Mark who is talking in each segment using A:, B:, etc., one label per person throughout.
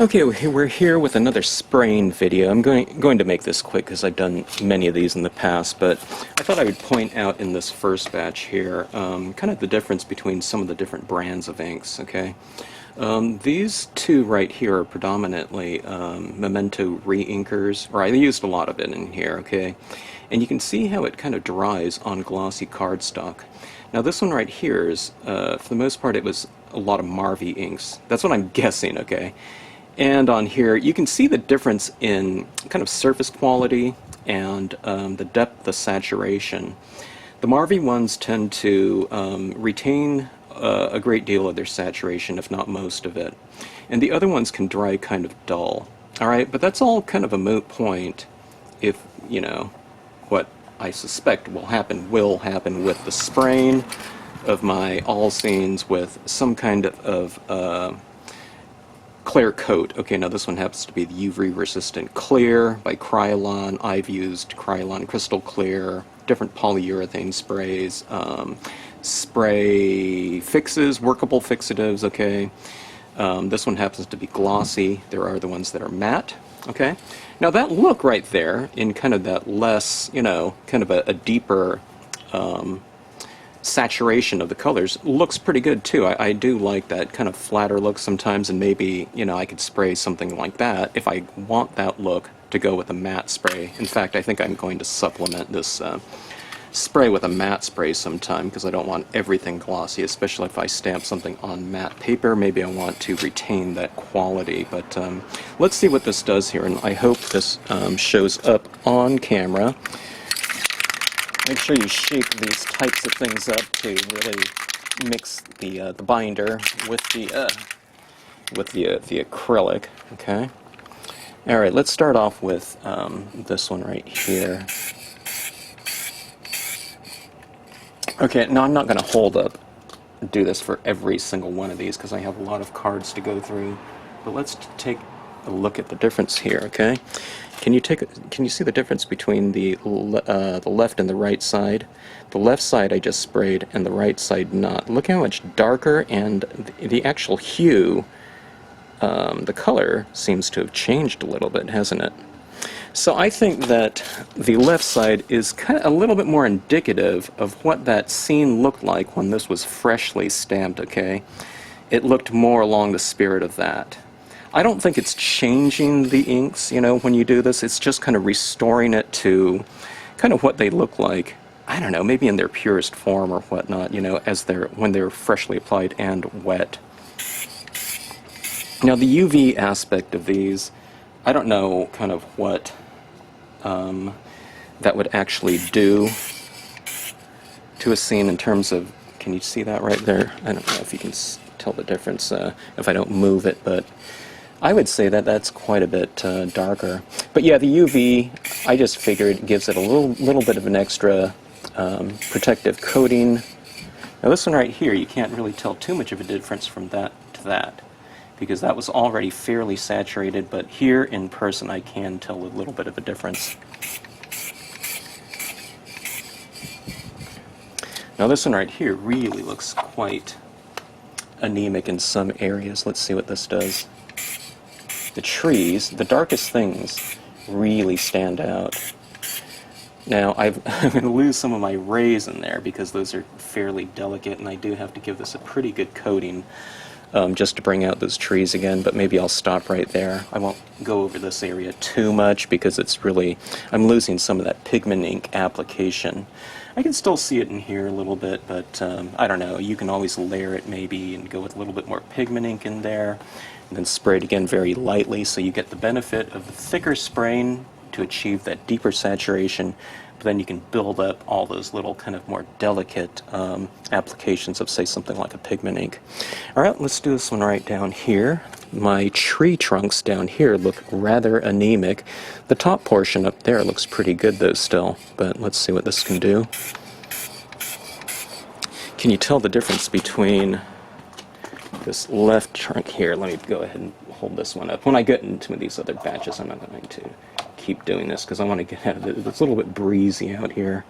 A: Okay, we're here with another spraying video. I'm going to make this quick because I've done many of these in the past, but I thought I would point out in this first batch here kind of the difference between some of the different brands of inks, okay? These two right here are predominantly Memento re-inkers, or I used a lot of it in here, okay? And you can see how it kind of dries on glossy cardstock. Now this one right here is, for the most part, it was a lot of Marvy inks. That's what I'm guessing, okay? And on here, you can see the difference in kind of surface quality and the depth of saturation. The Marvy ones tend to retain a great deal of their saturation, if not most of it. And the other ones can dry kind of dull. Alright, but that's all kind of a moot point if, you know, what I suspect will happen with the spraying of my all scenes with some kind of clear coat. Okay, now this one happens to be the UV resistant clear by Krylon. I've used Krylon Crystal Clear, different polyurethane sprays, spray fixes, workable fixatives, okay. This one happens to be glossy. There are the ones that are matte, okay. Now that look right there in kind of that less, you know, kind of a deeper saturation of the colors looks pretty good too. I do like that kind of flatter look sometimes, and maybe, you know, I could spray something like that if I want that look to go with a matte spray. In fact, I think I'm going to supplement this spray with a matte spray sometime because I don't want everything glossy, especially if I stamp something on matte paper. Maybe I want to retain that quality, but let's see what this does here, and I hope this shows up on camera. Make sure you shake these types of things up to really mix the binder with the acrylic. Okay. All right. Let's start off with this one right here. Okay. Now I'm not going to do this for every single one of these because I have a lot of cards to go through. But let's take a look at the difference here. Okay. Can you see the difference between the left and the right side? The left side I just sprayed, and the right side not. Look how much darker, and the actual hue, the color seems to have changed a little bit, hasn't it? So I think that the left side is kind of a little bit more indicative of what that scene looked like when this was freshly stamped, okay? It looked more along the spirit of that. I don't think it's changing the inks, you know, when you do this. It's just kind of restoring it to kind of what they look like. I don't know, maybe in their purest form or whatnot, you know, when they're freshly applied and wet. Now the UV aspect of these, I don't know kind of what that would actually do to a scene in terms of, can you see that right there? I don't know if you can tell the difference if I don't move it, but I would say that that's quite a bit darker. But yeah, the UV, I just figured, gives it a little bit of an extra protective coating. Now this one right here, you can't really tell too much of a difference from that to that, because that was already fairly saturated, but here in person I can tell a little bit of a difference. Now this one right here really looks quite anemic in some areas. Let's see what this does. The trees, the darkest things, really stand out. Now, I'm going to lose some of my rays in there because those are fairly delicate, and I do have to give this a pretty good coating just to bring out those trees again, but maybe I'll stop right there. I won't go over this area too much because it's really, I'm losing some of that pigment ink application. I can still see it in here a little bit, but I don't know, you can always layer it maybe and go with a little bit more pigment ink in there, and then spray it again very lightly so you get the benefit of the thicker spraying to achieve that deeper saturation, but then you can build up all those little kind of more delicate applications of, say, something like a pigment ink. Alright, let's do this one right down here. My tree trunks down here look rather anemic. The top portion up there looks pretty good though still, but let's see what this can do. Can you tell the difference between this left trunk here? Let me go ahead and hold this one up. When I get into these other batches, I'm not going to keep doing this because I want to get out of it. It's a little bit breezy out here.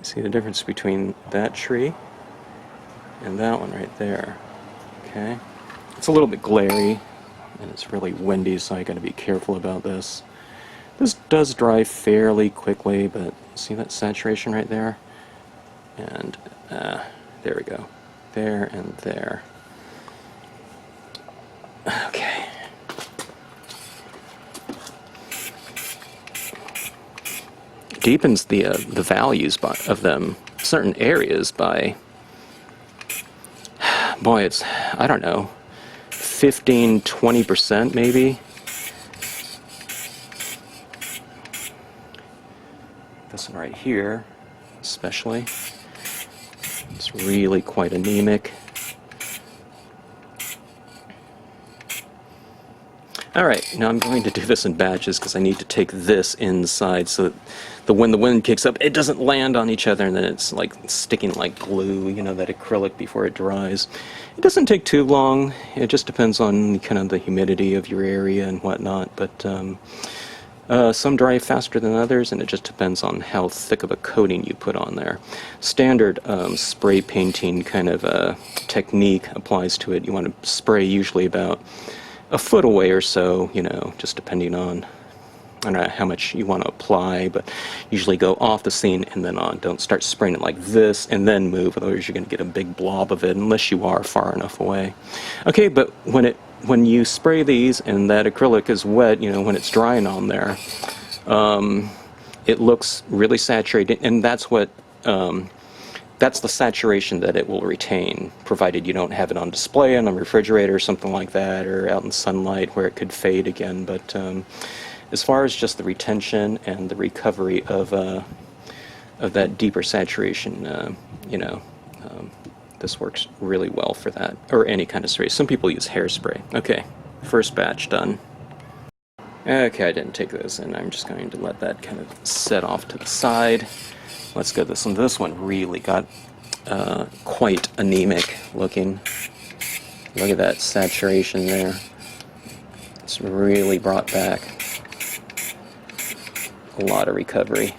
A: See the difference between that tree and that one right there. Okay, it's a little bit glary. and it's really windy, so I gotta be careful about this. This does dry fairly quickly, but see that saturation right there? And there we go. There and there. Okay. Deepens the values of them, certain areas by, boy, it's, I don't know, 15–20% maybe. This one right here, especially, it's really quite anemic. Alright, now I'm going to do this in batches because I need to take this inside so that when the wind kicks up, it doesn't land on each other and then it's like sticking like glue, you know, that acrylic before it dries. It doesn't take too long. It just depends on kind of the humidity of your area and whatnot, but some dry faster than others, and it just depends on how thick of a coating you put on there. Standard spray painting kind of technique applies to it. You want to spray usually about a foot away or so, you know, just depending on, I don't know how much you want to apply, but usually go off the scene and then on. Don't start spraying it like this and then move, otherwise you're going to get a big blob of it unless you are far enough away. Okay, but when you spray these and that acrylic is wet, you know, when it's drying on there, it looks really saturated, and that's what that's the saturation that it will retain, provided you don't have it on display in a refrigerator or something like that, or out in sunlight where it could fade again. But as far as just the retention and the recovery of that deeper saturation, you know, this works really well for that, or any kind of spray. Some people use hairspray. Okay, first batch done. Okay, I didn't take this, and I'm just going to let that kind of set off to the side. Let's go this one. This one really got quite anemic looking. Look at that saturation there. It's really brought back a lot of recovery.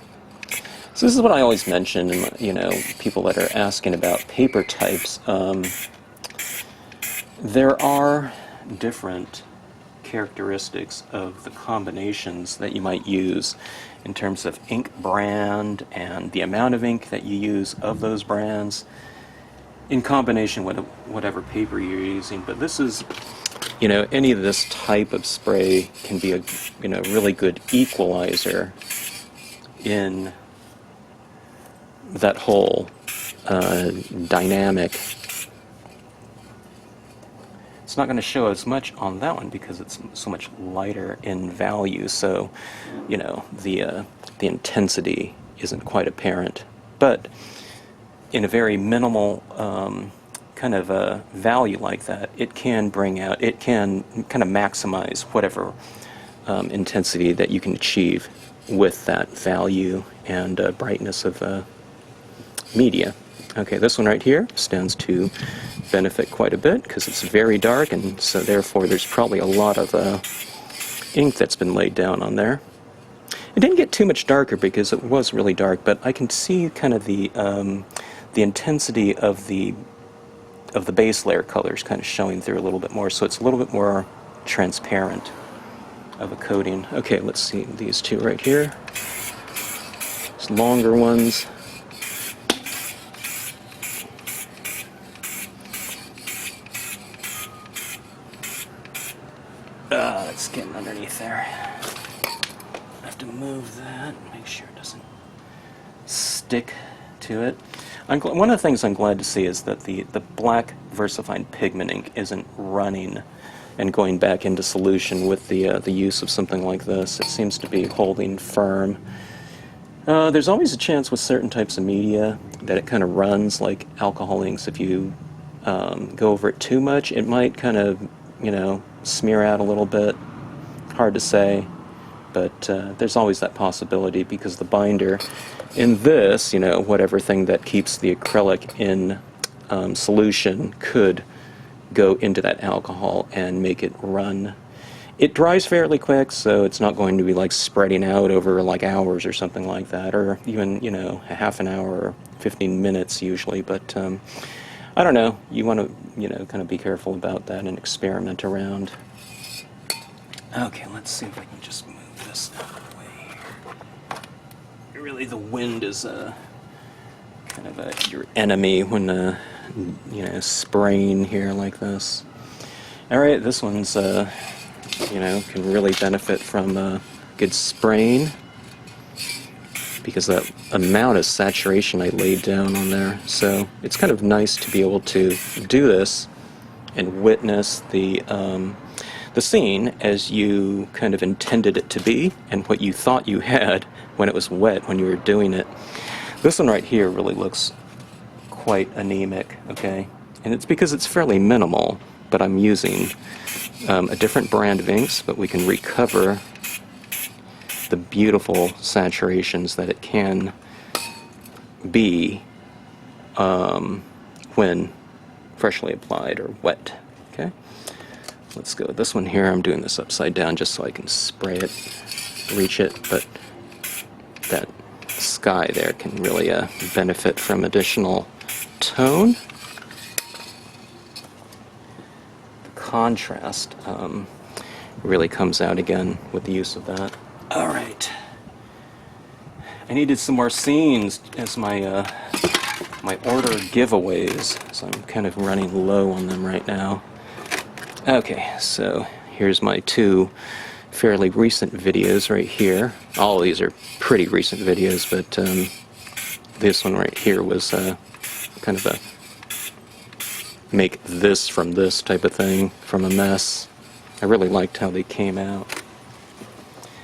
A: So this is what I always mention, and you know, people that are asking about paper types. There are different characteristics of the combinations that you might use in terms of ink brand and the amount of ink that you use of those brands in combination with whatever paper you're using. But this is, you know, any of this type of spray can be a, you know, really good equalizer in that whole dynamic. It's not going to show as much on that one because it's so much lighter in value, so you know, the intensity isn't quite apparent. But in a very minimal kind of value like that, it can bring out, it can kind of maximize whatever intensity that you can achieve with that value and brightness of media. Okay, this one right here stands to benefit quite a bit because it's very dark, and so therefore there's probably a lot of ink that's been laid down on there. It didn't get too much darker because it was really dark, but I can see kind of the intensity of the base layer colors kind of showing through a little bit more, so it's a little bit more transparent of a coating. Okay, let's see these two right here. These longer ones. It's getting underneath there. I have to move that, make sure it doesn't stick to it. One of the things I'm glad to see is that the black VersaFine pigment ink isn't running and going back into solution with the use of something like this. It seems to be holding firm. There's always a chance with certain types of media that it kind of runs, like alcohol inks. If you go over it too much, it might kind of, you know, smear out a little bit. Hard to say, but there's always that possibility because the binder in this, you know, whatever thing that keeps the acrylic in solution could go into that alcohol and make it run. It dries fairly quick, so it's not going to be like spreading out over like hours or something like that, or even, you know, a half an hour or 15 minutes usually, but I don't know, you want to, you know, kind of be careful about that and experiment around. Okay, let's see if I can just move this out of the way here. Really, the wind is kind of your enemy when you know, spraying here like this. All right, this one's you know, can really benefit from good spraying because that amount of saturation I laid down on there. So it's kind of nice to be able to do this and witness the scene as you kind of intended it to be and what you thought you had when it was wet when you were doing it. This one right here really looks quite anemic, okay? And it's because it's fairly minimal, but I'm using a different brand of inks, but we can recover the beautiful saturations that it can be when freshly applied or wet, okay? Let's go with this one here. I'm doing this upside down just so I can spray it, reach it, but that sky there can really benefit from additional tone. The contrast really comes out again with the use of that. All right. I needed some more scenes as my my order giveaways, so I'm kind of running low on them right now. Okay, so here's my two fairly recent videos right here. All of these are pretty recent videos, but this one right here was kind of a make this from this type of thing, from a mess. I really liked how they came out.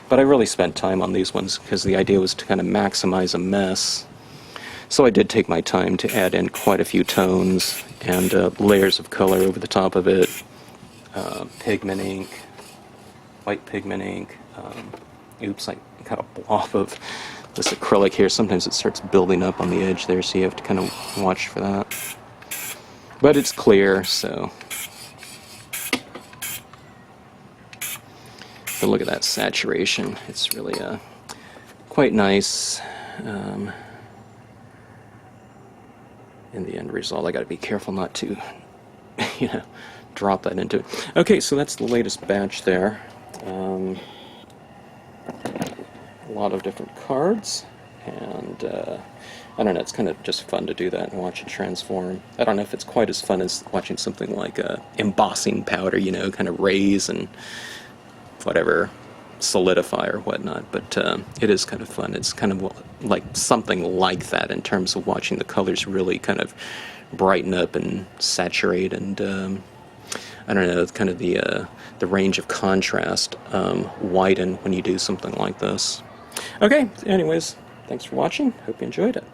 A: But I really spent time on these ones because the idea was to kind of maximize a mess. So I did take my time to add in quite a few tones and layers of color over the top of it. Pigment ink, white pigment ink. Oops, I got a blob of this acrylic here. Sometimes it starts building up on the edge there, so you have to kind of watch for that. But it's clear, so... But look at that saturation. It's really quite nice. In the end result, I got to be careful not to, you know, drop that into it. Okay, so that's the latest batch there. A lot of different cards, and I don't know, it's kind of just fun to do that and watch it transform. I don't know if it's quite as fun as watching something like embossing powder, you know, kind of raise and whatever, solidify or whatnot, but it is kind of fun. It's kind of like something like that in terms of watching the colors really kind of brighten up and saturate, and I don't know, kind of the range of contrast widen when you do something like this. Okay, anyways, thanks for watching. Hope you enjoyed it.